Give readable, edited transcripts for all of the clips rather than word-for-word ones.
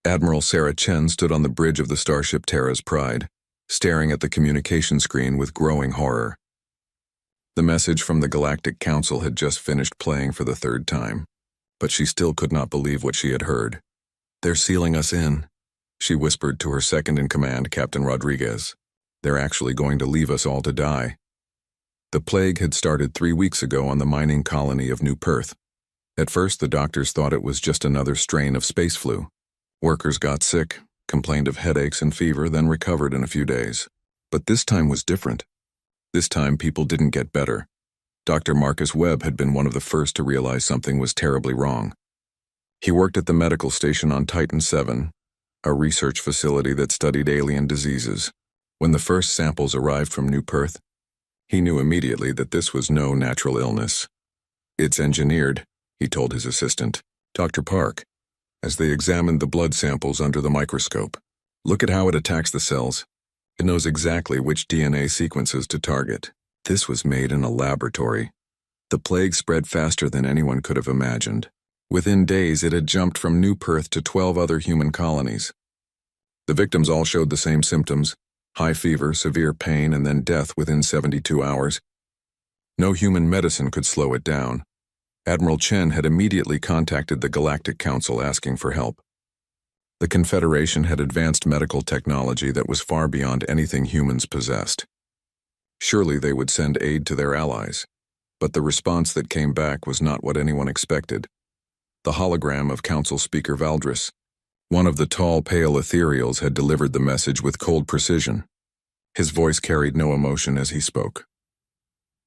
Admiral Sarah Chen stood on the bridge of the starship Terra's Pride, staring at the communication screen with growing horror. The message from the Galactic Council had just finished playing for the third time, but she still could not believe what she had heard. "They're sealing us in," she whispered to her second-in-command, Captain Rodriguez. "They're actually going to leave us all to die." The plague had started 3 weeks ago on the mining colony of New Perth. At first, the doctors thought it was just another strain of space flu. Workers got sick, complained of headaches and fever, then recovered in a few days. But this time was different. This time, people didn't get better. Dr. Marcus Webb had been one of the first to realize something was terribly wrong. He worked at the medical station on Titan 7, a research facility that studied alien diseases. When the first samples arrived from New Perth, he knew immediately that this was no natural illness. "It's engineered," he told his assistant, Dr. Park, as they examined the blood samples under the microscope. "Look at how it attacks the cells. It knows exactly which DNA sequences to target." This was made in a laboratory. The plague spread faster than anyone could have imagined. Within days, it had jumped from New Perth to 12 other human colonies. The victims all showed the same symptoms: high fever, severe pain, and then death within 72 hours. No human medicine could slow it down. Admiral Chen had immediately contacted the Galactic Council asking for help. The Confederation had advanced medical technology that was far beyond anything humans possessed. Surely they would send aid to their allies, but the response that came back was not what anyone expected. The hologram of Council Speaker Valdris, one of the tall, pale ethereals, had delivered the message with cold precision. His voice carried no emotion as he spoke.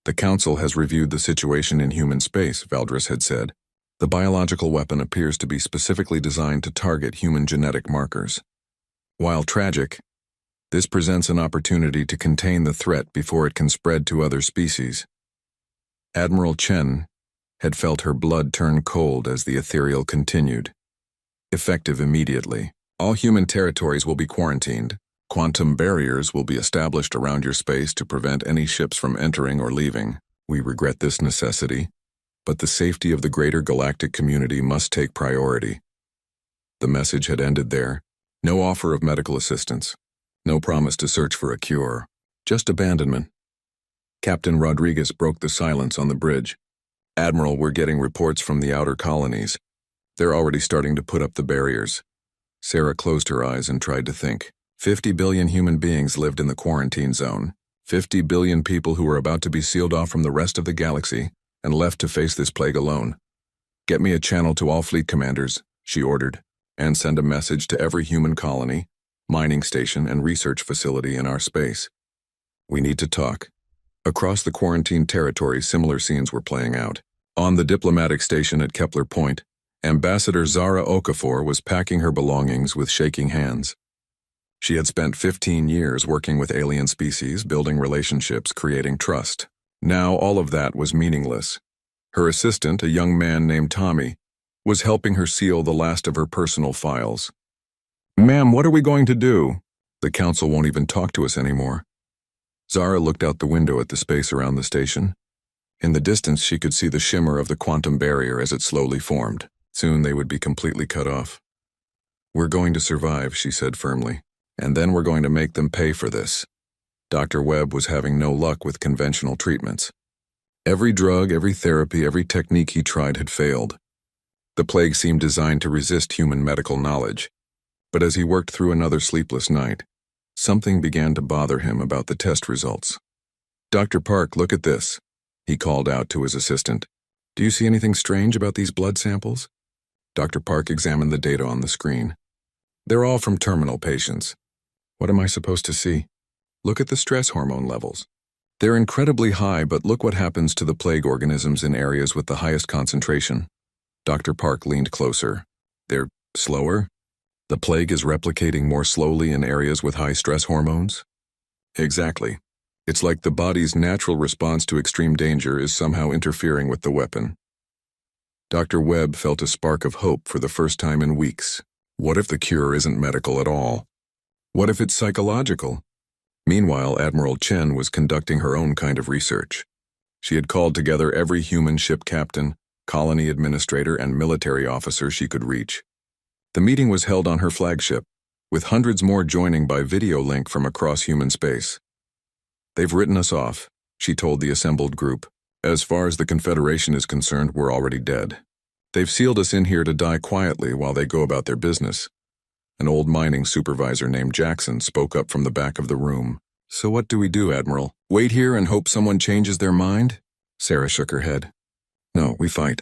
"The Council has reviewed the situation in human space," Valdris had said. "The biological weapon appears to be specifically designed to target human genetic markers. While tragic, this presents an opportunity to contain the threat before it can spread to other species." Admiral Chen had felt her blood turn cold as the ethereal continued. "Effective immediately. All human territories will be quarantined. Quantum barriers will be established around your space to prevent any ships from entering or leaving. We regret this necessity, but the safety of the greater galactic community must take priority." The message had ended there. No offer of medical assistance. No promise to search for a cure. Just abandonment. Captain Rodriguez broke the silence on the bridge. "Admiral, we're getting reports from the outer colonies. They're already starting to put up the barriers." Sarah closed her eyes and tried to think. 50 billion human beings lived in the quarantine zone. 50 billion people who were about to be sealed off from the rest of the galaxy and left to face this plague alone. "Get me a channel to all fleet commanders," she ordered, "and send a message to every human colony, mining station, and research facility in our space. We need to talk." Across the quarantine territory, similar scenes were playing out. On the diplomatic station at Kepler Point, Ambassador Zara Okafor was packing her belongings with shaking hands. She had spent 15 years working with alien species, building relationships, creating trust. Now all of that was meaningless. Her assistant, a young man named Tommy, was helping her seal the last of her personal files. "Ma'am, what are we going to do? The council won't even talk to us anymore." Zara looked out the window at the space around the station. In the distance, she could see the shimmer of the quantum barrier as it slowly formed. Soon they would be completely cut off. "We're going to survive," she said firmly. "And then we're going to make them pay for this." Dr. Webb was having no luck with conventional treatments. Every drug, every therapy, every technique he tried had failed. The plague seemed designed to resist human medical knowledge. But as he worked through another sleepless night, something began to bother him about the test results. "Dr. Park, look at this," he called out to his assistant. "Do you see anything strange about these blood samples?" Dr. Park examined the data on the screen. "They're all from terminal patients." "What am I supposed to see?" "Look at the stress hormone levels. They're incredibly high, but look what happens to the plague organisms in areas with the highest concentration." Dr. Park leaned closer. "They're slower? The plague is replicating more slowly in areas with high stress hormones?" "Exactly. It's like the body's natural response to extreme danger is somehow interfering with the weapon." Dr. Webb felt a spark of hope for the first time in weeks. What if the cure isn't medical at all? What if it's psychological? Meanwhile, Admiral Chen was conducting her own kind of research. She had called together every human ship captain, colony administrator, and military officer she could reach. The meeting was held on her flagship, with hundreds more joining by video link from across human space. "They've written us off," she told the assembled group. "As far as the Confederation is concerned, we're already dead. They've sealed us in here to die quietly while they go about their business." An old mining supervisor named Jackson spoke up from the back of the room. "So what do we do, Admiral? Wait here and hope someone changes their mind?" Sarah shook her head. "No, we fight.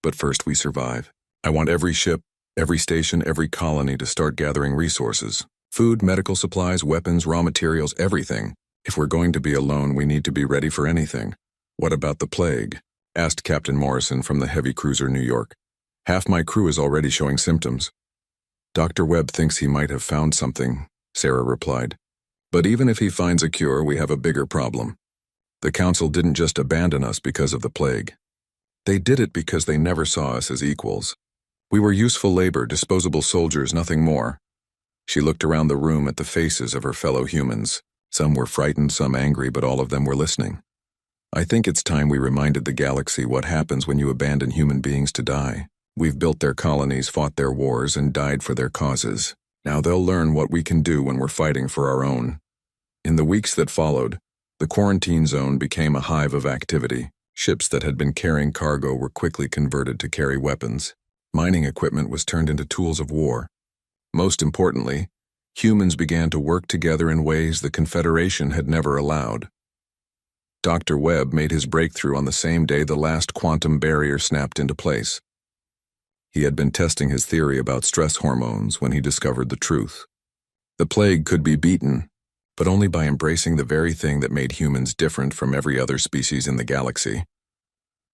But first we survive. I want every ship, every station, every colony to start gathering resources. Food, medical supplies, weapons, raw materials, everything. If we're going to be alone, we need to be ready for anything." "What about the plague?" asked Captain Morrison from the heavy cruiser New York. "Half my crew is already showing symptoms." "Dr. Webb thinks he might have found something," Sarah replied. "But even if he finds a cure, we have a bigger problem. The Council didn't just abandon us because of the plague. They did it because they never saw us as equals. We were useful labor, disposable soldiers, nothing more." She looked around the room at the faces of her fellow humans. Some were frightened, some angry, but all of them were listening. "I think it's time we reminded the galaxy what happens when you abandon human beings to die. We've built their colonies, fought their wars, and died for their causes. Now they'll learn what we can do when we're fighting for our own." In the weeks that followed, the quarantine zone became a hive of activity. Ships that had been carrying cargo were quickly converted to carry weapons. Mining equipment was turned into tools of war. Most importantly, humans began to work together in ways the Confederation had never allowed. Dr. Webb made his breakthrough on the same day the last quantum barrier snapped into place. He had been testing his theory about stress hormones when he discovered the truth. The plague could be beaten, but only by embracing the very thing that made humans different from every other species in the galaxy.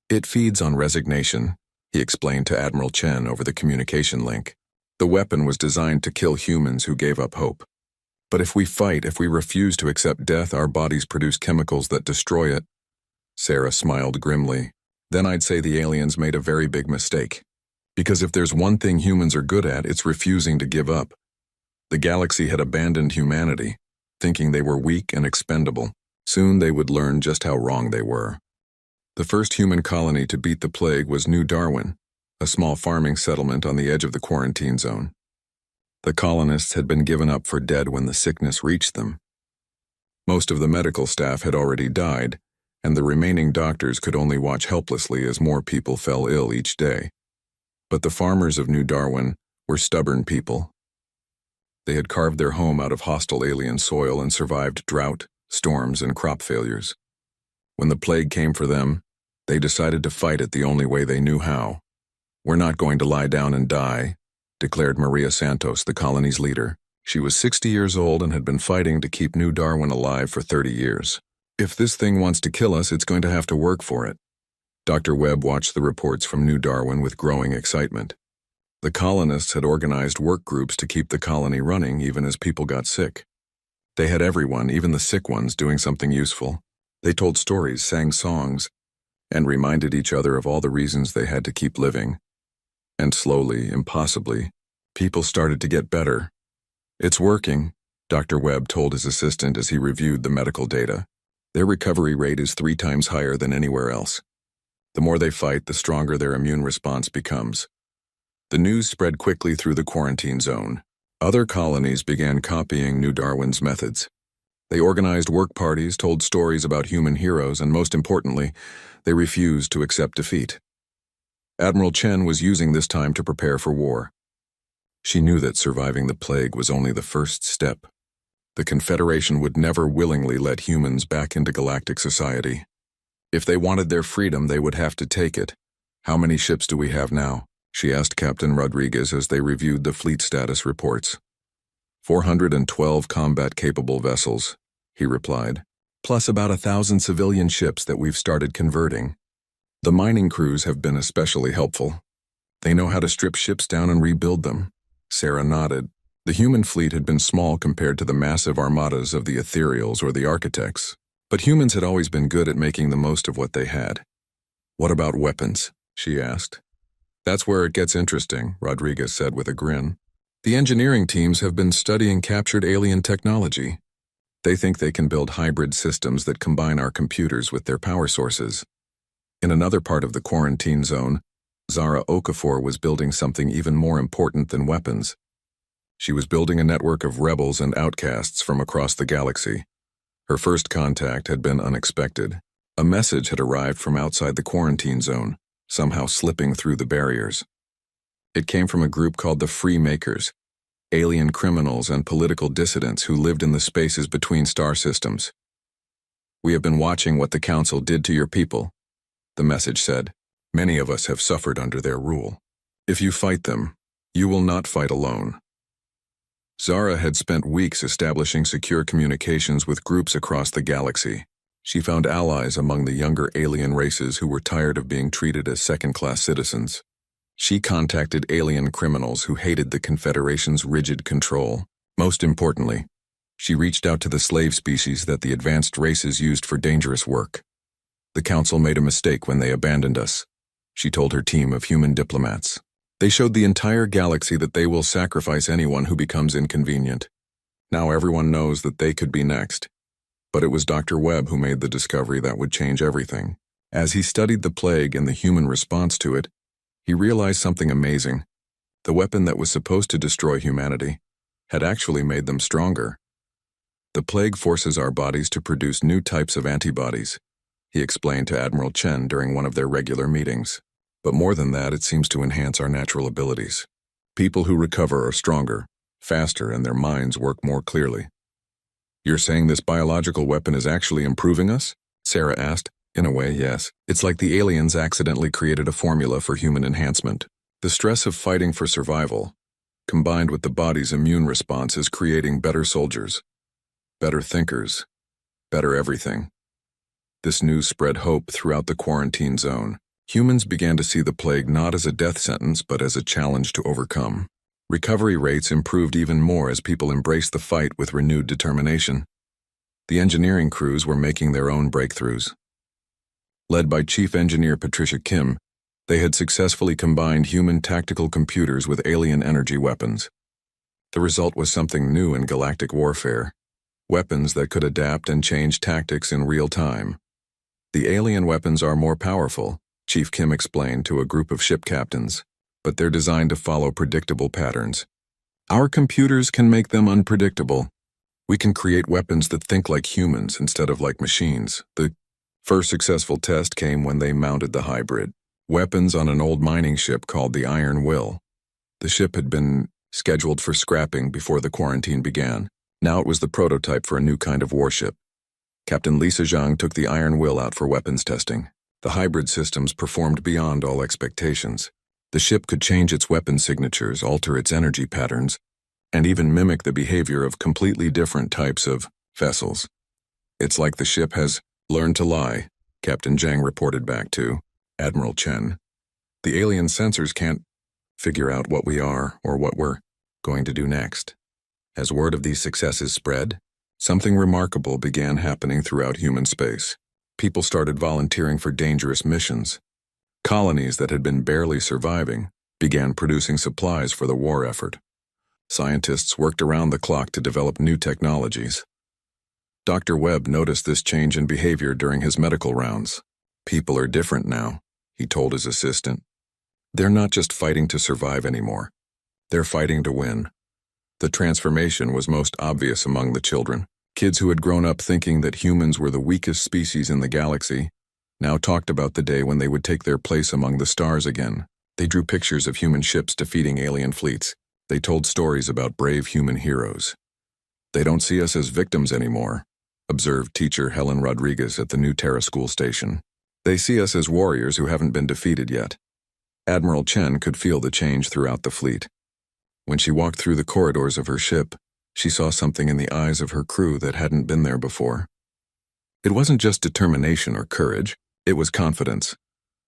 "It feeds on resignation," he explained to Admiral Chen over the communication link. "The weapon was designed to kill humans who gave up hope. But if we fight, if we refuse to accept death, our bodies produce chemicals that destroy it." Sarah smiled grimly. "Then I'd say the aliens made a very big mistake. Because if there's one thing humans are good at, it's refusing to give up. The galaxy had abandoned humanity, thinking they were weak and expendable. Soon they would learn just how wrong they were." The first human colony to beat the plague was New Darwin, a small farming settlement on the edge of the quarantine zone. The colonists had been given up for dead when the sickness reached them. Most of the medical staff had already died, and the remaining doctors could only watch helplessly as more people fell ill each day. But the farmers of New Darwin were stubborn people. They had carved their home out of hostile alien soil and survived drought, storms, and crop failures. When the plague came for them, they decided to fight it the only way they knew how. "We're not going to lie down and die," declared Maria Santos, the colony's leader. She was 60 years old and had been fighting to keep New Darwin alive for 30 years. "If this thing wants to kill us, it's going to have to work for it." Dr. Webb watched the reports from New Darwin with growing excitement. The colonists had organized work groups to keep the colony running even as people got sick. They had everyone, even the sick ones, doing something useful. They told stories, sang songs, and reminded each other of all the reasons they had to keep living. And slowly, impossibly, people started to get better. "It's working," Dr. Webb told his assistant as he reviewed the medical data. "Their recovery rate is 3 times higher than anywhere else. The more they fight, the stronger their immune response becomes." The news spread quickly through the quarantine zone. Other colonies began copying New Darwin's methods. They organized work parties, told stories about human heroes, and most importantly, they refused to accept defeat. Admiral Chen was using this time to prepare for war. She knew that surviving the plague was only the first step. The Confederation would never willingly let humans back into galactic society. If they wanted their freedom, they would have to take it. "How many ships do we have now?" she asked Captain Rodriguez as they reviewed the fleet status reports. 412 combat-capable vessels, he replied, plus about 1,000 civilian ships that we've started converting. The mining crews have been especially helpful. They know how to strip ships down and rebuild them. Sarah nodded. The human fleet had been small compared to the massive armadas of the ethereals or the architects, but humans had always been good at making the most of what they had. "What about weapons?" she asked. "That's where it gets interesting," Rodriguez said with a grin. "The engineering teams have been studying captured alien technology. They think they can build hybrid systems that combine our computers with their power sources." In another part of the quarantine zone, Zara Okafor was building something even more important than weapons. She was building a network of rebels and outcasts from across the galaxy. Her first contact had been unexpected. A message had arrived from outside the quarantine zone, somehow slipping through the barriers. It came from a group called the Free Makers, alien criminals and political dissidents who lived in the spaces between star systems. "We have been watching what the Council did to your people," the message said. "Many of us have suffered under their rule. If you fight them, you will not fight alone." Zara had spent weeks establishing secure communications with groups across the galaxy. She found allies among the younger alien races who were tired of being treated as second-class citizens. She contacted alien criminals who hated the Confederation's rigid control. Most importantly, she reached out to the slave species that the advanced races used for dangerous work. "The Council made a mistake when they abandoned us," she told her team of human diplomats. "They showed the entire galaxy that they will sacrifice anyone who becomes inconvenient. Now everyone knows that they could be next." But it was Dr. Webb who made the discovery that would change everything. As he studied the plague and the human response to it, he realized something amazing. The weapon that was supposed to destroy humanity had actually made them stronger. "The plague forces our bodies to produce new types of antibodies," he explained to Admiral Chen during one of their regular meetings. "But more than that, it seems to enhance our natural abilities. People who recover are stronger, faster, and their minds work more clearly." "You're saying this biological weapon is actually improving us?" Sarah asked. "In a way, yes. It's like the aliens accidentally created a formula for human enhancement. The stress of fighting for survival, combined with the body's immune response, is creating better soldiers, better thinkers, better everything." This news spread hope throughout the quarantine zone. Humans began to see the plague not as a death sentence but as a challenge to overcome. Recovery rates improved even more as people embraced the fight with renewed determination. The engineering crews were making their own breakthroughs. Led by Chief Engineer Patricia Kim, they had successfully combined human tactical computers with alien energy weapons. The result was something new in galactic warfare: weapons that could adapt and change tactics in real time. "The alien weapons are more powerful," Chief Kim explained to a group of ship captains, "but they're designed to follow predictable patterns. Our computers can make them unpredictable. We can create weapons that think like humans instead of like machines." The first successful test came when they mounted the hybrid weapons on an old mining ship called the Iron Will. The ship had been scheduled for scrapping before the quarantine began. Now it was the prototype for a new kind of warship. Captain Lisa Zhang took the Iron Will out for weapons testing. The hybrid systems performed beyond all expectations. The ship could change its weapon signatures, alter its energy patterns, and even mimic the behavior of completely different types of vessels. "It's like the ship has learned to lie," Captain Zhang reported back to Admiral Chen. "The alien sensors can't figure out what we are or what we're going to do next." As word of these successes spread, something remarkable began happening throughout human space. People started volunteering for dangerous missions. Colonies that had been barely surviving began producing supplies for the war effort. Scientists worked around the clock to develop new technologies. Dr. Webb noticed this change in behavior during his medical rounds. "People are different now," he told his assistant. "They're not just fighting to survive anymore. They're fighting to win." The transformation was most obvious among the children. Kids who had grown up thinking that humans were the weakest species in the galaxy now talked about the day when they would take their place among the stars again. They drew pictures of human ships defeating alien fleets. They told stories about brave human heroes. "They don't see us as victims anymore," observed teacher Helen Rodriguez at the New Terra school station. "They see us as warriors who haven't been defeated yet." Admiral Chen could feel the change throughout the fleet. When she walked through the corridors of her ship, she saw something in the eyes of her crew that hadn't been there before. It wasn't just determination or courage, it was confidence.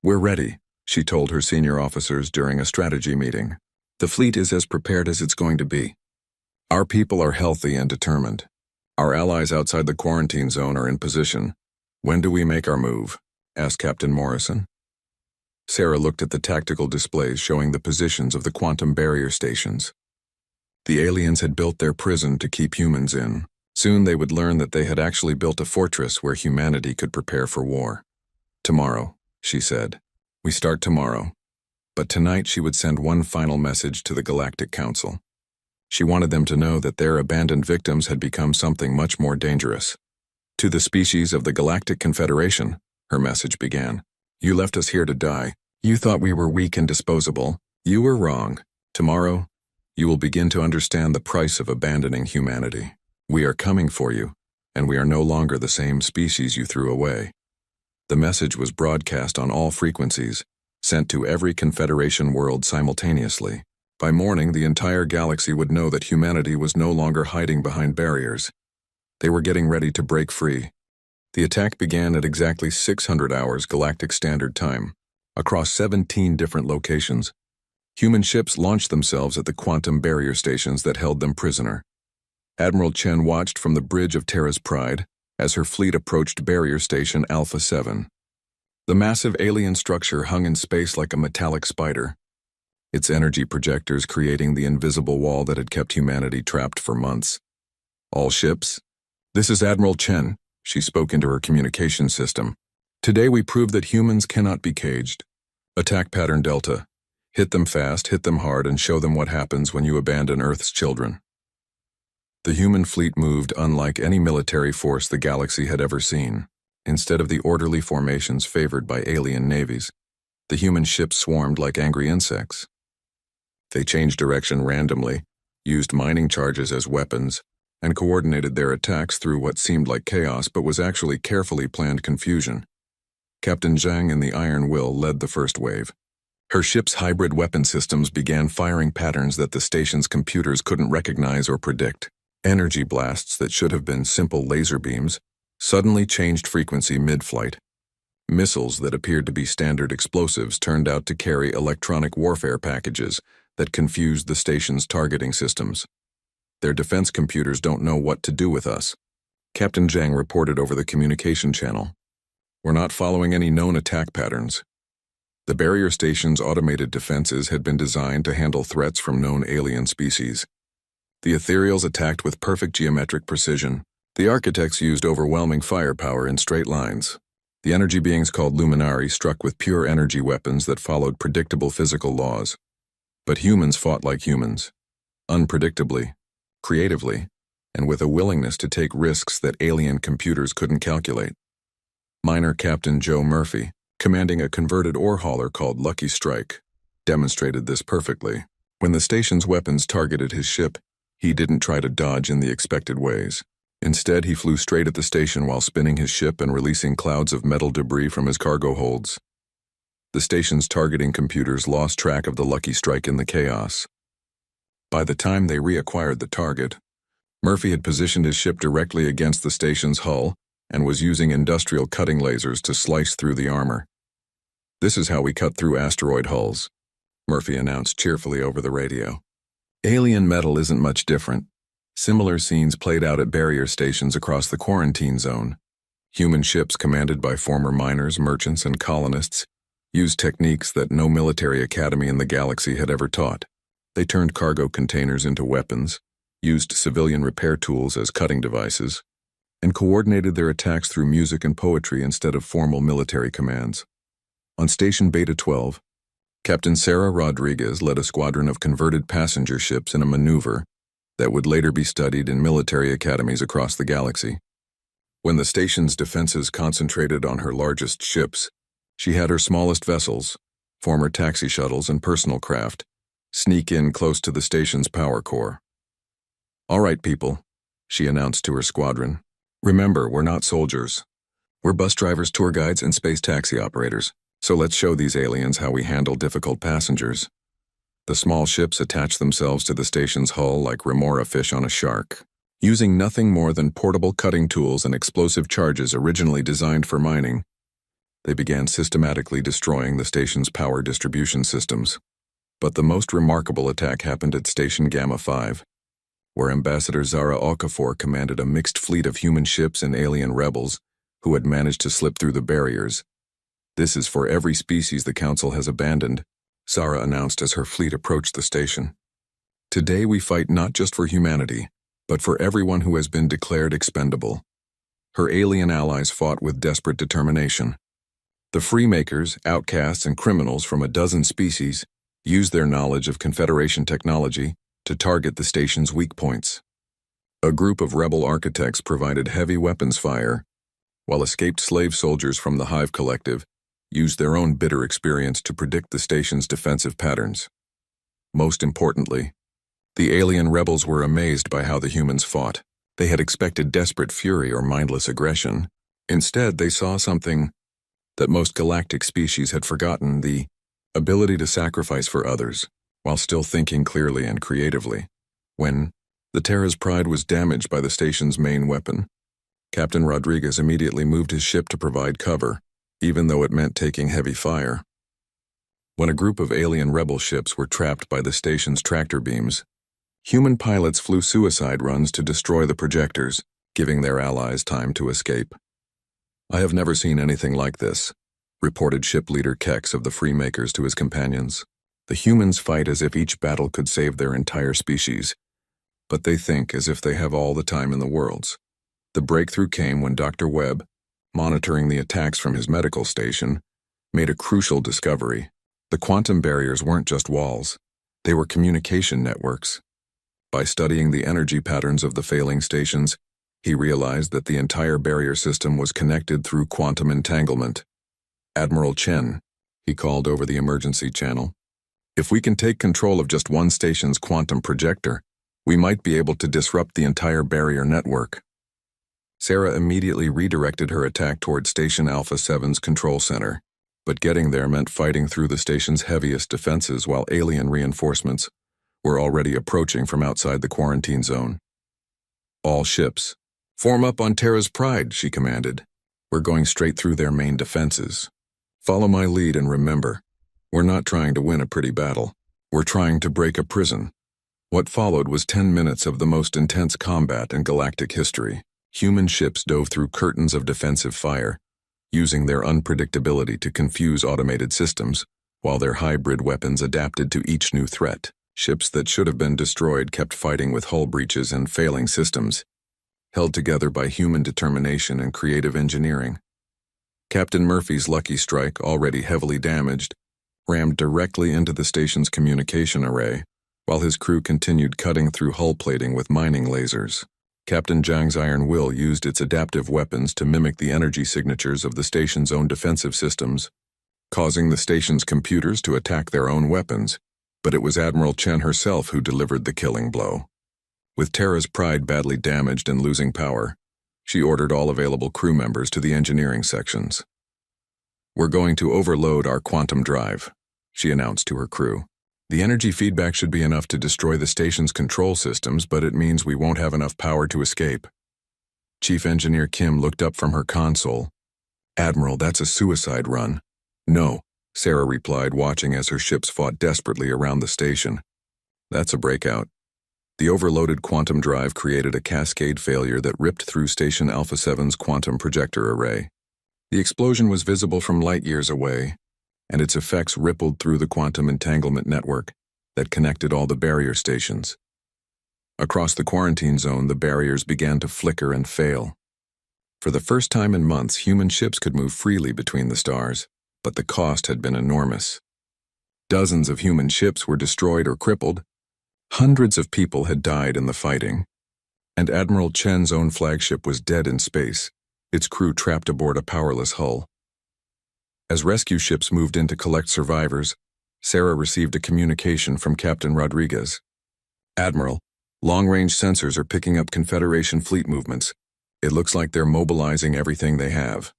"We're ready," she told her senior officers during a strategy meeting. "The fleet is as prepared as it's going to be. Our people are healthy and determined. Our allies outside the quarantine zone are in position. When do we make our move?" asked Captain Morrison. Sarah looked at the tactical displays showing the positions of the quantum barrier stations. The aliens had built their prison to keep humans in. Soon they would learn that they had actually built a fortress where humanity could prepare for war. "Tomorrow," she said. "We start tomorrow. But tonight she would send one final message to the Galactic Council. She wanted them to know that their abandoned victims had become something much more dangerous. To the species of the Galactic Confederation, her message began. You left us here to die. You thought we were weak and disposable. You were wrong. Tomorrow, you will begin to understand the price of abandoning humanity. We are coming for you, and we are no longer the same species you threw away. The message was broadcast on all frequencies, sent to every Confederation world simultaneously. By morning, the entire galaxy would know that humanity was no longer hiding behind barriers. They were getting ready to break free. The attack began at exactly 600 hours Galactic Standard Time, across 17 different locations. Human ships launched themselves at the quantum barrier stations that held them prisoner. Admiral Chen watched from the bridge of Terra's Pride as her fleet approached barrier station Alpha 7. The massive alien structure hung in space like a metallic spider, its energy projectors creating the invisible wall that had kept humanity trapped for months. All ships? This is Admiral Chen, she spoke into her communication system. Today we prove that humans cannot be caged. Attack pattern Delta. Hit them fast, hit them hard, and show them what happens when you abandon Earth's children. The human fleet moved unlike any military force the galaxy had ever seen. Instead of the orderly formations favored by alien navies, the human ships swarmed like angry insects. They changed direction randomly, used mining charges as weapons, and coordinated their attacks through what seemed like chaos but was actually carefully planned confusion. Captain Zhang in the Iron Will led the first wave. Her ship's hybrid weapon systems began firing patterns that the station's computers couldn't recognize or predict. Energy blasts that should have been simple laser beams suddenly changed frequency mid-flight. Missiles that appeared to be standard explosives turned out to carry electronic warfare packages that confused the station's targeting systems. Their defense computers don't know what to do with us. Captain Zhang reported over the communication channel. We're not following any known attack patterns. The barrier station's automated defenses had been designed to handle threats from known alien species. The ethereals attacked with perfect geometric precision. The architects used overwhelming firepower in straight lines. The energy beings called Luminari struck with pure energy weapons that followed predictable physical laws. But humans fought like humans, unpredictably, creatively, and with a willingness to take risks that alien computers couldn't calculate. Minor Captain Joe Murphy, commanding a converted ore hauler called Lucky Strike, demonstrated this perfectly. When the station's weapons targeted his ship, he didn't try to dodge in the expected ways. Instead, he flew straight at the station while spinning his ship and releasing clouds of metal debris from his cargo holds. The station's targeting computers lost track of the Lucky Strike in the chaos. By the time they reacquired the target, Murphy had positioned his ship directly against the station's hull and was using industrial cutting lasers to slice through the armor. "This is how we cut through asteroid hulls," Murphy announced cheerfully over the radio. Alien metal isn't much different. Similar scenes played out at barrier stations across the quarantine zone. Human ships commanded by former miners, merchants, and colonists used techniques that no military academy in the galaxy had ever taught. They turned cargo containers into weapons, used civilian repair tools as cutting devices, and coordinated their attacks through music and poetry instead of formal military commands. On Station Beta 12, Captain Sarah Rodriguez led a squadron of converted passenger ships in a maneuver that would later be studied in military academies across the galaxy. When the station's defenses concentrated on her largest ships, she had her smallest vessels, former taxi shuttles and personal craft, sneak in close to the station's power core. "All right, people," she announced to her squadron. "Remember, we're not soldiers. We're bus drivers, tour guides, and space taxi operators. So let's show these aliens how we handle difficult passengers." The small ships attached themselves to the station's hull like remora fish on a shark. Using nothing more than portable cutting tools and explosive charges originally designed for mining, they began systematically destroying the station's power distribution systems. But the most remarkable attack happened at Station Gamma 5, where Ambassador Zara Okafor commanded a mixed fleet of human ships and alien rebels who had managed to slip through the barriers. "This is for every species the Council has abandoned," Zara announced as her fleet approached the station. "Today we fight not just for humanity, but for everyone who has been declared expendable." Her alien allies fought with desperate determination. The freemakers, outcasts, and criminals from a dozen species used their knowledge of Confederation technology to target the station's weak points. A group of rebel architects provided heavy weapons fire, while escaped slave soldiers from the Hive Collective used their own bitter experience to predict the station's defensive patterns. Most importantly, the alien rebels were amazed by how the humans fought. They had expected desperate fury or mindless aggression. Instead, they saw something that most galactic species had forgotten: the ability to sacrifice for others, while still thinking clearly and creatively. When the Terra's pride was damaged by the station's main weapon, Captain Rodriguez immediately moved his ship to provide cover, even though it meant taking heavy fire. When a group of alien rebel ships were trapped by the station's tractor beams, human pilots flew suicide runs to destroy the projectors, giving their allies time to escape. "I have never seen anything like this," reported ship leader Kex of the Freemakers to his companions. "The humans fight as if each battle could save their entire species, but they think as if they have all the time in the worlds." The breakthrough came when Dr. Webb, monitoring the attacks from his medical station, made a crucial discovery. The quantum barriers weren't just walls, they were communication networks. By studying the energy patterns of the failing stations, he realized that the entire barrier system was connected through quantum entanglement. "Admiral Chen," he called over the emergency channel, "if we can take control of just one station's quantum projector, we might be able to disrupt the entire barrier network." Sarah immediately redirected her attack toward Station Alpha 7's control center, but getting there meant fighting through the station's heaviest defenses while alien reinforcements were already approaching from outside the quarantine zone. "All ships, form up on Terra's Pride," she commanded. "We're going straight through their main defenses. Follow my lead and remember, we're not trying to win a pretty battle. We're trying to break a prison." What followed was 10 minutes of the most intense combat in galactic history. Human ships dove through curtains of defensive fire, using their unpredictability to confuse automated systems, while their hybrid weapons adapted to each new threat. Ships that should have been destroyed kept fighting with hull breaches and failing systems, held together by human determination and creative engineering. Captain Murphy's Lucky Strike, already heavily damaged, rammed directly into the station's communication array, while his crew continued cutting through hull plating with mining lasers. Captain Zhang's Iron Will used its adaptive weapons to mimic the energy signatures of the station's own defensive systems, causing the station's computers to attack their own weapons, but it was Admiral Chen herself who delivered the killing blow. With Terra's Pride badly damaged and losing power, she ordered all available crew members to the engineering sections. "We're going to overload our quantum drive," she announced to her crew. "The energy feedback should be enough to destroy the station's control systems, but it means we won't have enough power to escape." Chief Engineer Kim looked up from her console. "Admiral, that's a suicide run." "No," Sarah replied, watching as her ships fought desperately around the station. "That's a breakout." The overloaded quantum drive created a cascade failure that ripped through Station Alpha 7's quantum projector array. The explosion was visible from light years away, and its effects rippled through the quantum entanglement network that connected all the barrier stations. Across the quarantine zone, the barriers began to flicker and fail. For the first time in months, human ships could move freely between the stars, but the cost had been enormous. Dozens of human ships were destroyed or crippled, hundreds of people had died in the fighting, and Admiral Chen's own flagship was dead in space, its crew trapped aboard a powerless hull. As rescue ships moved in to collect survivors, Sarah received a communication from Captain Rodriguez. "Admiral, long-range sensors are picking up Confederation fleet movements. It looks like they're mobilizing everything they have."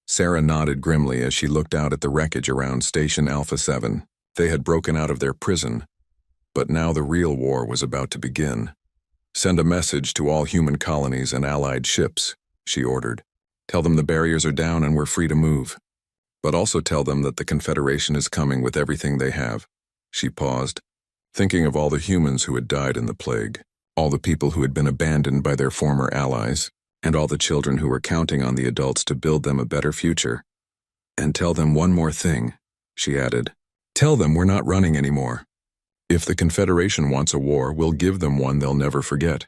Sarah nodded grimly as she looked out at the wreckage around Station Alpha 7. They had broken out of their prison, but now the real war was about to begin. "Send a message to all human colonies and allied ships," she ordered. "Tell them the barriers are down and we're free to move. But also tell them that the Confederation is coming with everything they have." She paused, thinking of all the humans who had died in the plague, all the people who had been abandoned by their former allies, and all the children who were counting on the adults to build them a better future. "And tell them one more thing," she added. "Tell them we're not running anymore. If the Confederation wants a war, we'll give them one they'll never forget."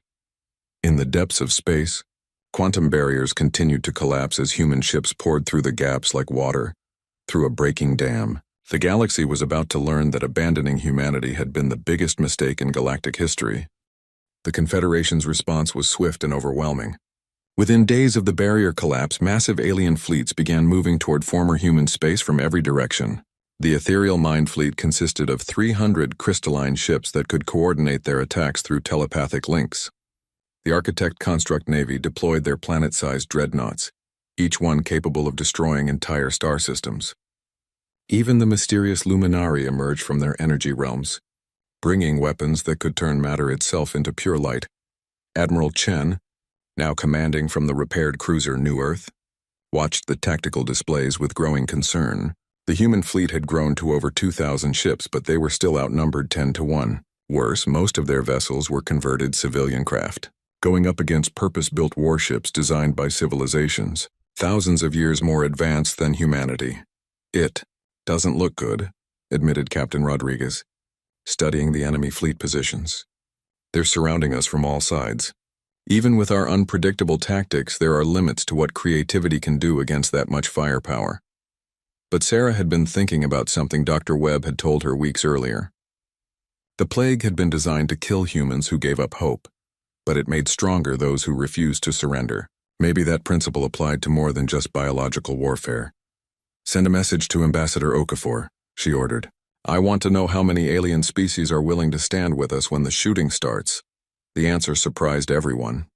In the depths of space, quantum barriers continued to collapse as human ships poured through the gaps like water, through a breaking dam. The galaxy was about to learn that abandoning humanity had been the biggest mistake in galactic history. The Confederation's response was swift and overwhelming. Within days of the barrier collapse, massive alien fleets began moving toward former human space from every direction. The ethereal mind fleet consisted of 300 crystalline ships that could coordinate their attacks through telepathic links. The Architect Construct Navy deployed their planet-sized dreadnoughts, each one capable of destroying entire star systems. Even the mysterious Luminari emerged from their energy realms, bringing weapons that could turn matter itself into pure light. Admiral Chen, now commanding from the repaired cruiser New Earth, watched the tactical displays with growing concern. The human fleet had grown to over 2,000 ships, but they were still outnumbered 10-1. Worse, most of their vessels were converted civilian craft, going up against purpose-built warships designed by civilizations, thousands of years more advanced than humanity. It doesn't look good, admitted Captain Rodriguez, studying the enemy fleet positions. They're surrounding us from all sides. Even with our unpredictable tactics, there are limits to what creativity can do against that much firepower. But Sarah had been thinking about something Dr. Webb had told her weeks earlier. The plague had been designed to kill humans who gave up hope, but it made stronger those who refused to surrender. Maybe that principle applied to more than just biological warfare. Send a message to Ambassador Okafor, she ordered. I want to know how many alien species are willing to stand with us when the shooting starts. The answer surprised everyone.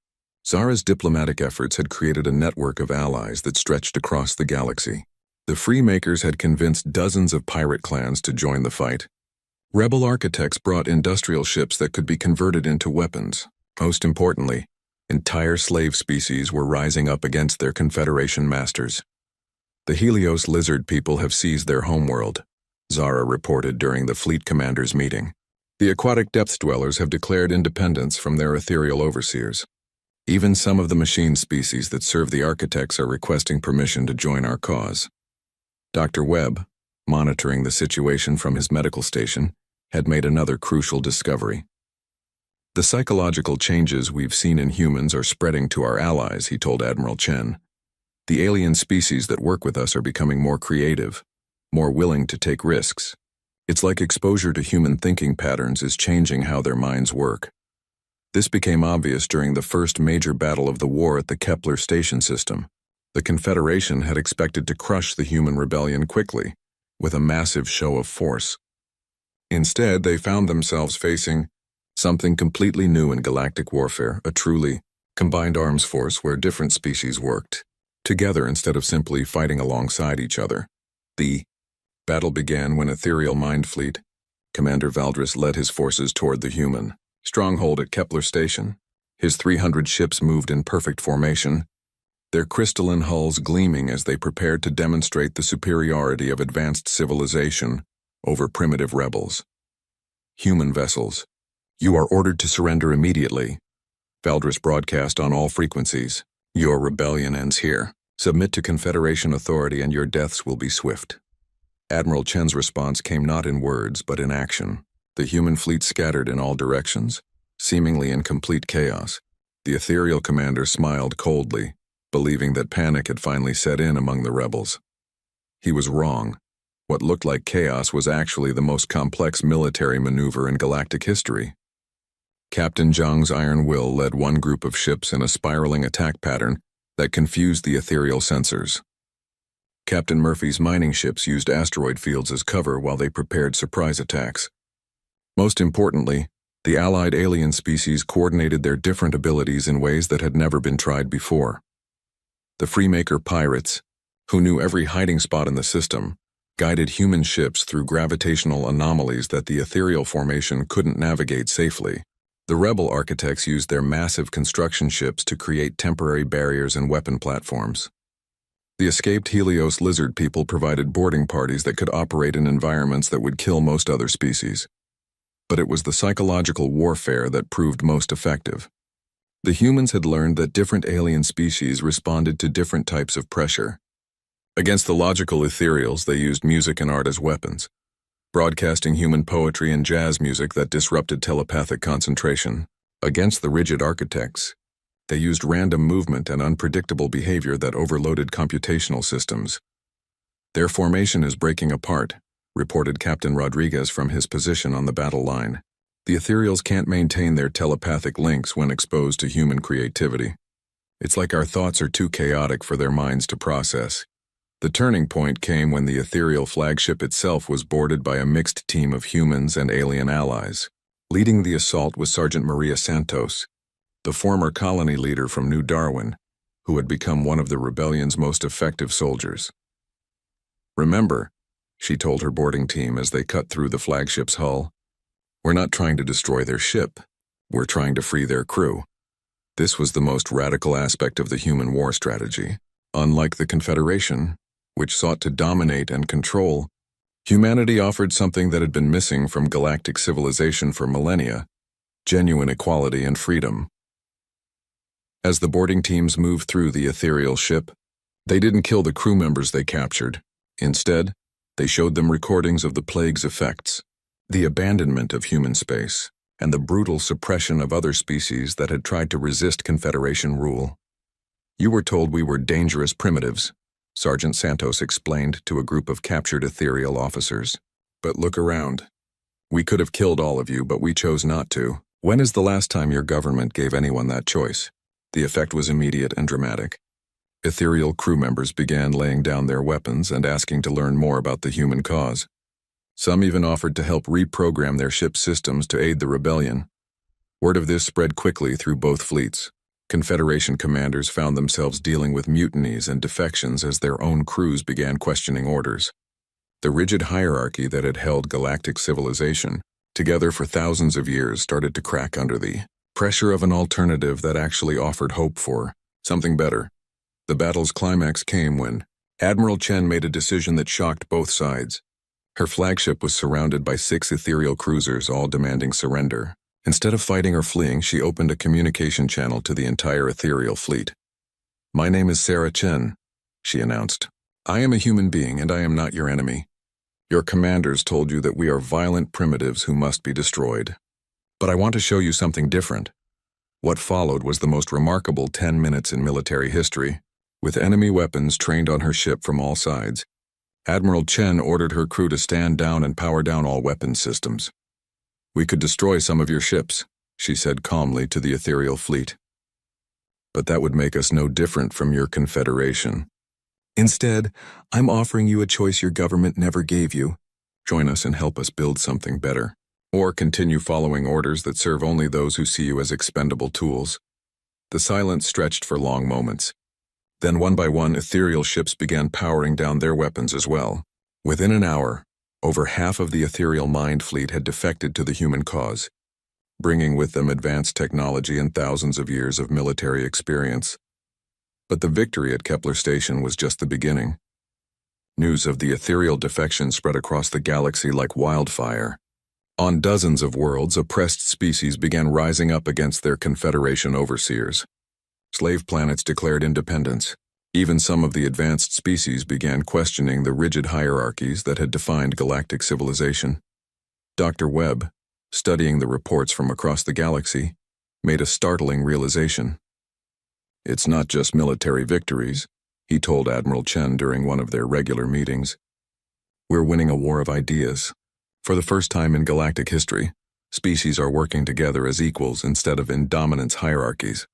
Zara's diplomatic efforts had created a network of allies that stretched across the galaxy. The Freemakers had convinced dozens of pirate clans to join the fight. Rebel architects brought industrial ships that could be converted into weapons. Most importantly, entire slave species were rising up against their Confederation masters. The Helios lizard people have seized their homeworld, Zara reported during the fleet commander's meeting. The aquatic depth dwellers have declared independence from their ethereal overseers. Even some of the machine species that serve the architects are requesting permission to join our cause. Dr. Webb, monitoring the situation from his medical station, had made another crucial discovery. The psychological changes we've seen in humans are spreading to our allies, he told Admiral Chen. The alien species that work with us are becoming more creative, more willing to take risks. It's like exposure to human thinking patterns is changing how their minds work. This became obvious during the first major battle of the war at the Kepler station system. The Confederation had expected to crush the human rebellion quickly, with a massive show of force. Instead, they found themselves facing something completely new in galactic warfare, a truly combined arms force where different species worked together instead of simply fighting alongside each other. The battle began when Ethereal Mind Fleet Commander Valdris led his forces toward the human stronghold at Kepler Station. His 300 ships moved in perfect formation, their crystalline hulls gleaming as they prepared to demonstrate the superiority of advanced civilization over primitive rebels. Human vessels, you are ordered to surrender immediately. Valdris broadcast on all frequencies. Your rebellion ends here. Submit to Confederation authority and your deaths will be swift. Admiral Chen's response came not in words but in action. The human fleet scattered in all directions, seemingly in complete chaos. The ethereal commander smiled coldly, believing that panic had finally set in among the rebels. He was wrong. What looked like chaos was actually the most complex military maneuver in galactic history. Captain Zhang's Iron Will led one group of ships in a spiraling attack pattern that confused the ethereal sensors. Captain Murphy's mining ships used asteroid fields as cover while they prepared surprise attacks. Most importantly, the allied alien species coordinated their different abilities in ways that had never been tried before. The Freemaker pirates, who knew every hiding spot in the system, guided human ships through gravitational anomalies that the ethereal formation couldn't navigate safely. The rebel architects used their massive construction ships to create temporary barriers and weapon platforms. The escaped Helios lizard people provided boarding parties that could operate in environments that would kill most other species. But it was the psychological warfare that proved most effective. The humans had learned that different alien species responded to different types of pressure. Against the logical ethereals, they used music and art as weapons, broadcasting human poetry and jazz music that disrupted telepathic concentration. Against the rigid architects, they used random movement and unpredictable behavior that overloaded computational systems. Their formation is breaking apart, reported Captain Rodriguez from his position on the battle line. The ethereals can't maintain their telepathic links when exposed to human creativity. It's like our thoughts are too chaotic for their minds to process. The turning point came when the ethereal flagship itself was boarded by a mixed team of humans and alien allies. Leading the assault was Sergeant Maria Santos, the former colony leader from New Darwin, who had become one of the rebellion's most effective soldiers. "Remember," she told her boarding team as they cut through the flagship's hull, "we're not trying to destroy their ship. We're trying to free their crew." This was the most radical aspect of the human war strategy. Unlike the Confederation, which sought to dominate and control, humanity offered something that had been missing from galactic civilization for millennia: genuine equality and freedom. As the boarding teams moved through the ethereal ship, they didn't kill the crew members they captured. Instead, they showed them recordings of the plague's effects, the abandonment of human space, and the brutal suppression of other species that had tried to resist Confederation rule. "You were told we were dangerous primitives," Sergeant Santos explained to a group of captured ethereal officers. "But look around. We could have killed all of you, but we chose not to. When is the last time your government gave anyone that choice?" The effect was immediate and dramatic. Ethereal crew members began laying down their weapons and asking to learn more about the human cause. Some even offered to help reprogram their ship systems to aid the rebellion. Word of this spread quickly through both fleets. Confederation commanders found themselves dealing with mutinies and defections as their own crews began questioning orders. The rigid hierarchy that had held galactic civilization together for thousands of years started to crack under the pressure of an alternative that actually offered hope for something better. The battle's climax came when Admiral Chen made a decision that shocked both sides. Her flagship was surrounded by 6 ethereal cruisers, all demanding surrender. Instead of fighting or fleeing, she opened a communication channel to the entire ethereal fleet. "My name is Sarah Chen," she announced. "I am a human being and I am not your enemy. Your commanders told you that we are violent primitives who must be destroyed. But I want to show you something different." What followed was the most remarkable 10 minutes in military history. With enemy weapons trained on her ship from all sides, Admiral Chen ordered her crew to stand down and power down all weapon systems. "We could destroy some of your ships," she said calmly to the ethereal fleet. "But that would make us no different from your Confederation. Instead, I'm offering you a choice your government never gave you. Join us and help us build something better. Or continue following orders that serve only those who see you as expendable tools." The silence stretched for long moments. Then one by one, ethereal ships began powering down their weapons as well. Within an hour, over half of the ethereal mind fleet had defected to the human cause, bringing with them advanced technology and thousands of years of military experience. But the victory at Kepler Station was just the beginning. News of the ethereal defection spread across the galaxy like wildfire. On dozens of worlds, oppressed species began rising up against their Confederation overseers. Slave planets declared independence. Even some of the advanced species began questioning the rigid hierarchies that had defined galactic civilization. Dr. Webb, studying the reports from across the galaxy, made a startling realization. "It's not just military victories," he told Admiral Chen during one of their regular meetings. "We're winning a war of ideas. For the first time in galactic history, species are working together as equals instead of in dominance hierarchies."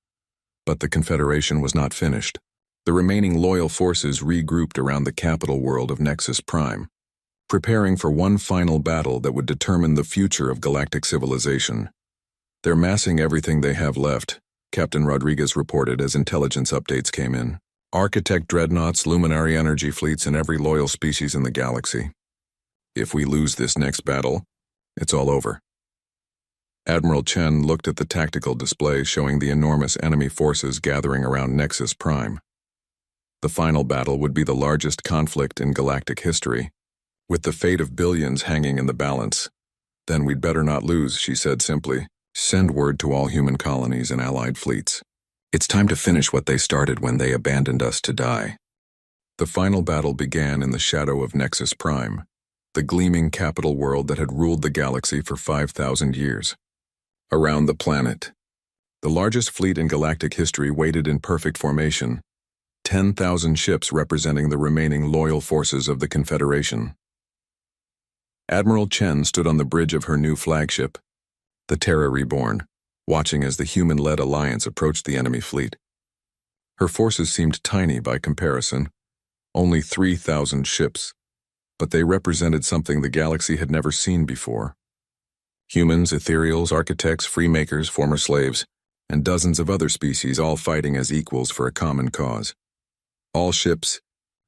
But the Confederation was not finished. The remaining loyal forces regrouped around the capital world of Nexus Prime, preparing for one final battle that would determine the future of galactic civilization. "They're massing everything they have left," Captain Rodriguez reported as intelligence updates came in. "Architect dreadnoughts, luminary energy fleets, and every loyal species in the galaxy. If we lose this next battle, it's all over." Admiral Chen looked at the tactical display showing the enormous enemy forces gathering around Nexus Prime. The final battle would be the largest conflict in galactic history, with the fate of billions hanging in the balance. "Then we'd better not lose," she said simply. "Send word to all human colonies and allied fleets. It's time to finish what they started when they abandoned us to die." The final battle began in the shadow of Nexus Prime, the gleaming capital world that had ruled the galaxy for 5,000 years. Around the planet, the largest fleet in galactic history waited in perfect formation. 10,000 ships representing the remaining loyal forces of the Confederation. Admiral Chen stood on the bridge of her new flagship, the Terra Reborn, watching as the human-led alliance approached the enemy fleet. Her forces seemed tiny by comparison, only 3,000 ships, but they represented something the galaxy had never seen before. Humans, ethereals, architects, freemakers, former slaves, and dozens of other species all fighting as equals for a common cause. All ships.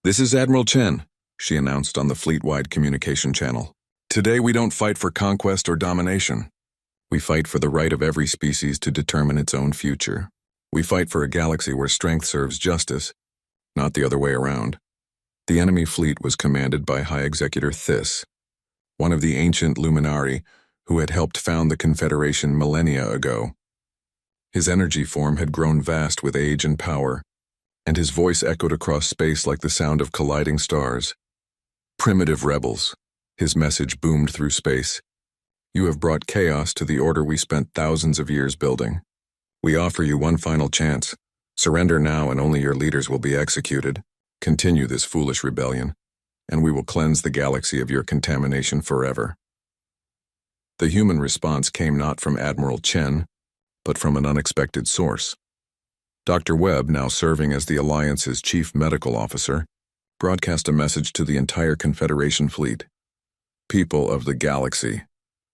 "This is Admiral Chen," she announced on the fleet-wide communication channel. "Today we don't fight for conquest or domination. We fight for the right of every species to determine its own future. We fight for a galaxy where strength serves justice, not the other way around." The enemy fleet was commanded by High Executor Thys, one of the ancient luminari who had helped found the Confederation millennia ago. His energy form had grown vast with age and power, and his voice echoed across space like the sound of colliding stars. "Primitive rebels," his message boomed through space. "You have brought chaos to the order we spent thousands of years building. We offer you one final chance. Surrender now and only your leaders will be executed. Continue this foolish rebellion, and we will cleanse the galaxy of your contamination forever." The human response came not from Admiral Chen, but from an unexpected source. Dr. Webb, now serving as the Alliance's chief medical officer, broadcast a message to the entire Confederation fleet. "People of the galaxy,"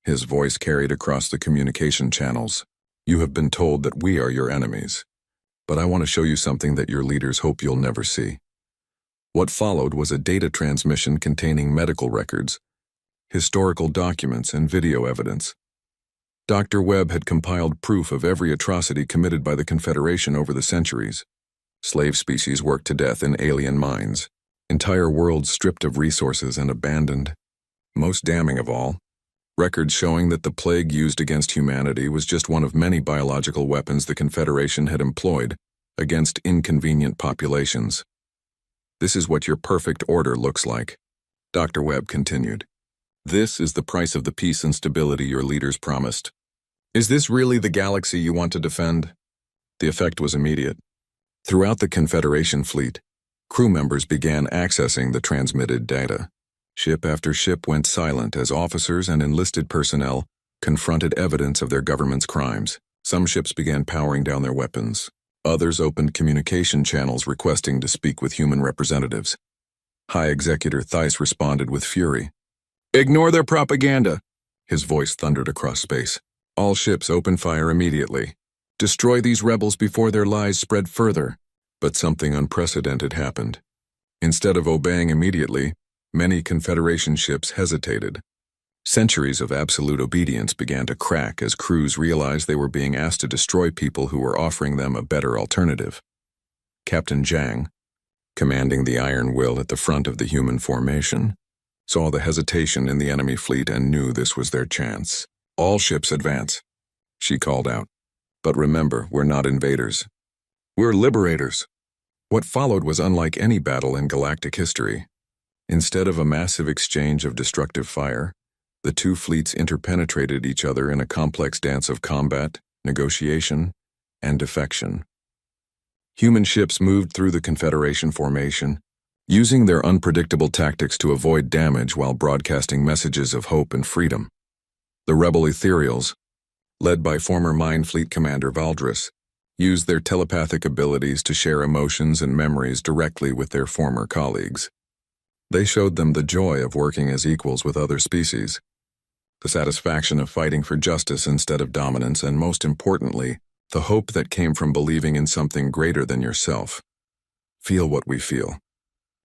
his voice carried across the communication channels, "you have been told that we are your enemies. But I want to show you something that your leaders hope you'll never see." What followed was a data transmission containing medical records, historical documents, and video evidence. Dr. Webb had compiled proof of every atrocity committed by the Confederation over the centuries. Slave species worked to death in alien mines, entire worlds stripped of resources and abandoned. Most damning of all, records showing that the plague used against humanity was just one of many biological weapons the Confederation had employed against inconvenient populations. "This is what your perfect order looks like," Dr. Webb continued. "This is the price of the peace and stability your leaders promised. Is this really the galaxy you want to defend?" The effect was immediate. Throughout the Confederation fleet, crew members began accessing the transmitted data. Ship after ship went silent as officers and enlisted personnel confronted evidence of their government's crimes. Some ships began powering down their weapons. Others opened communication channels requesting to speak with human representatives. High Executor Thys responded with fury. "Ignore their propaganda," his voice thundered across space. "All ships open fire immediately. Destroy these rebels before their lies spread further." But something unprecedented happened. Instead of obeying immediately, many Confederation ships hesitated. Centuries of absolute obedience began to crack as crews realized they were being asked to destroy people who were offering them a better alternative. Captain Zhang, commanding the Iron Will at the front of the human formation, saw the hesitation in the enemy fleet and knew this was their chance. "All ships advance," she called out. "But remember, we're not invaders. We're liberators." What followed was unlike any battle in galactic history. Instead of a massive exchange of destructive fire, the two fleets interpenetrated each other in a complex dance of combat, negotiation, and defection. Human ships moved through the Confederation formation, using their unpredictable tactics to avoid damage while broadcasting messages of hope and freedom. The rebel ethereals, led by former Mine Fleet Commander Valdris, used their telepathic abilities to share emotions and memories directly with their former colleagues. They showed them the joy of working as equals with other species, the satisfaction of fighting for justice instead of dominance, and most importantly, the hope that came from believing in something greater than yourself. "Feel what we feel,"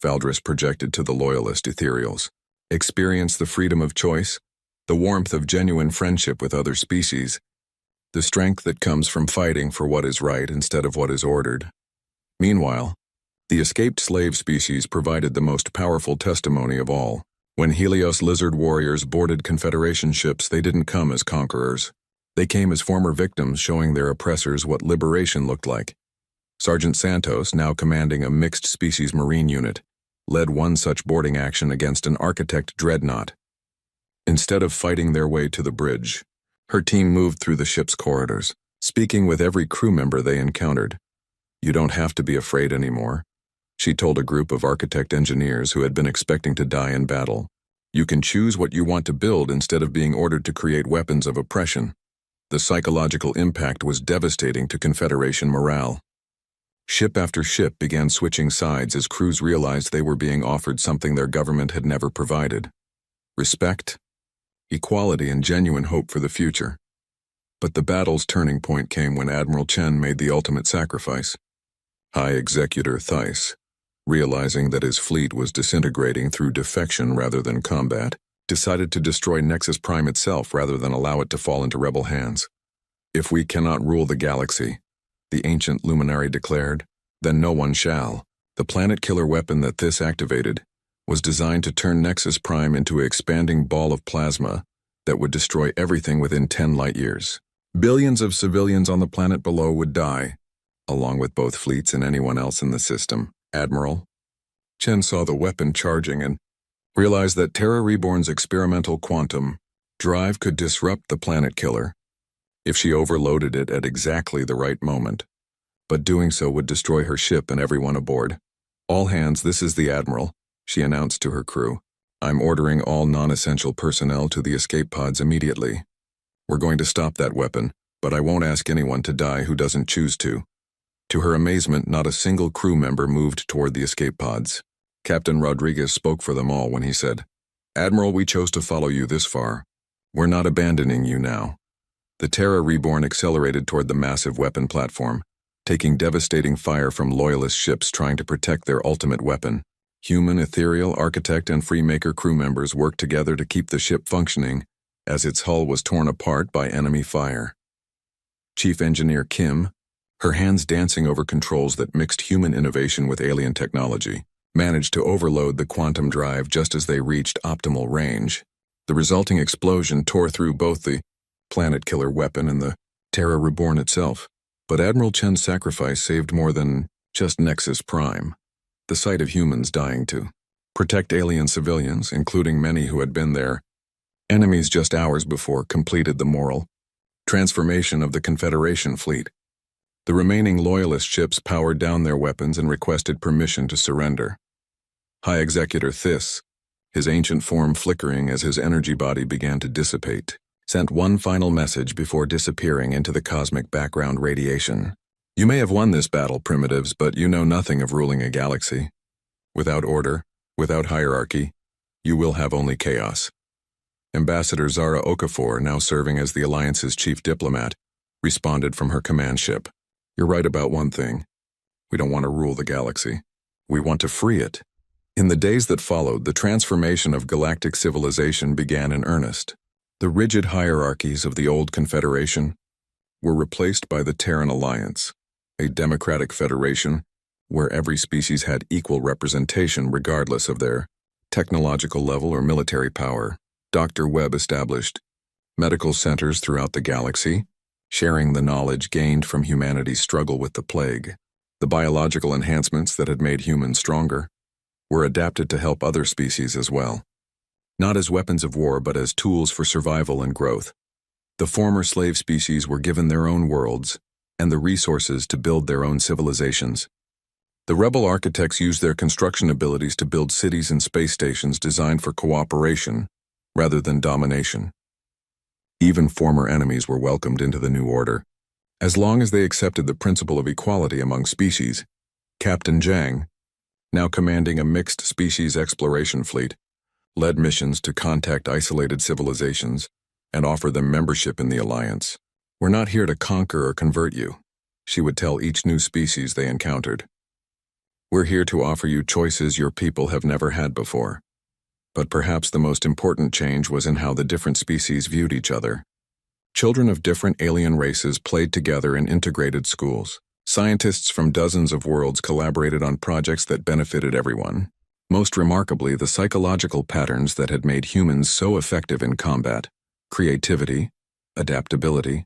Valdris projected to the loyalist ethereals. "Experience the freedom of choice, the warmth of genuine friendship with other species, the strength that comes from fighting for what is right instead of what is ordered." Meanwhile, the escaped slave species provided the most powerful testimony of all. When Helios lizard warriors boarded Confederation ships, they didn't come as conquerors. They came as former victims, showing their oppressors what liberation looked like. Sergeant Santos, now commanding a mixed-species marine unit, led one such boarding action against an architect dreadnought. Instead of fighting their way to the bridge, her team moved through the ship's corridors, speaking with every crew member they encountered. "You don't have to be afraid anymore. She told a group of architect engineers who had been expecting to die in battle. You can choose what you want to build instead of being ordered to create weapons of oppression. The psychological impact was devastating to Confederation morale. Ship after ship began switching sides as crews realized they were being offered something their government had never provided: respect, equality, and genuine hope for the future. But the battle's turning point came when Admiral Chen made the ultimate sacrifice. High Executor Theiss, realizing that his fleet was disintegrating through defection rather than combat, decided to destroy Nexus Prime itself rather than allow it to fall into rebel hands. "If we cannot rule the galaxy," the ancient luminary declared, "then no one shall." The planet-killer weapon that this activated was designed to turn Nexus Prime into an expanding ball of plasma that would destroy everything within 10 light-years. Billions of civilians on the planet below would die, along with both fleets and anyone else in the system. Admiral Chen saw the weapon charging and realized that Terra Reborn's experimental quantum drive could disrupt the planet killer if she overloaded it at exactly the right moment. But doing so would destroy her ship and everyone aboard. "All hands, this is the Admiral," she announced to her crew. "I'm ordering all non-essential personnel to the escape pods immediately. We're going to stop that weapon, but I won't ask anyone to die who doesn't choose to." To her amazement, not a single crew member moved toward the escape pods. Captain Rodriguez spoke for them all when he said, "Admiral, we chose to follow you this far. We're not abandoning you now." The Terra Reborn accelerated toward the massive weapon platform, taking devastating fire from loyalist ships trying to protect their ultimate weapon. Human, ethereal, architect, and Freemaker crew members worked together to keep the ship functioning as its hull was torn apart by enemy fire. Chief Engineer Kim, her hands dancing over controls that mixed human innovation with alien technology, managed to overload the quantum drive just as they reached optimal range. The resulting explosion tore through both the planet-killer weapon and the Terra Reborn itself. But Admiral Chen's sacrifice saved more than just Nexus Prime. The sight of humans dying to protect alien civilians, including many who had been their enemies just hours before, completed the moral transformation of the Confederation fleet. The remaining loyalist ships powered down their weapons and requested permission to surrender. High Executor Theiss, his ancient form flickering as his energy body began to dissipate, sent one final message before disappearing into the cosmic background radiation. "You may have won this battle, primitives, but you know nothing of ruling a galaxy. Without order, without hierarchy, you will have only chaos." Ambassador Zara Okafor, now serving as the Alliance's chief diplomat, responded from her command ship. "You're right about one thing. We don't want to rule the galaxy. We want to free it." In the days that followed, the transformation of galactic civilization began in earnest. The rigid hierarchies of the old Confederation were replaced by the Terran Alliance, a democratic federation where every species had equal representation regardless of their technological level or military power. Dr. Webb established medical centers throughout the galaxy, sharing the knowledge gained from humanity's struggle with the plague. The biological enhancements that had made humans stronger were adapted to help other species as well. Not as weapons of war, but as tools for survival and growth. The former slave species were given their own worlds and the resources to build their own civilizations. The rebel architects used their construction abilities to build cities and space stations designed for cooperation rather than domination. Even former enemies were welcomed into the new order, as long as they accepted the principle of equality among species. Captain Zhang, now commanding a mixed species exploration fleet, led missions to contact isolated civilizations and offer them membership in the Alliance. "We're not here to conquer or convert you," she would tell each new species they encountered. "We're here to offer you choices your people have never had before." But perhaps the most important change was in how the different species viewed each other. Children of different alien races played together in integrated schools. Scientists from dozens of worlds collaborated on projects that benefited everyone. Most remarkably, the psychological patterns that had made humans so effective in combat, creativity, adaptability,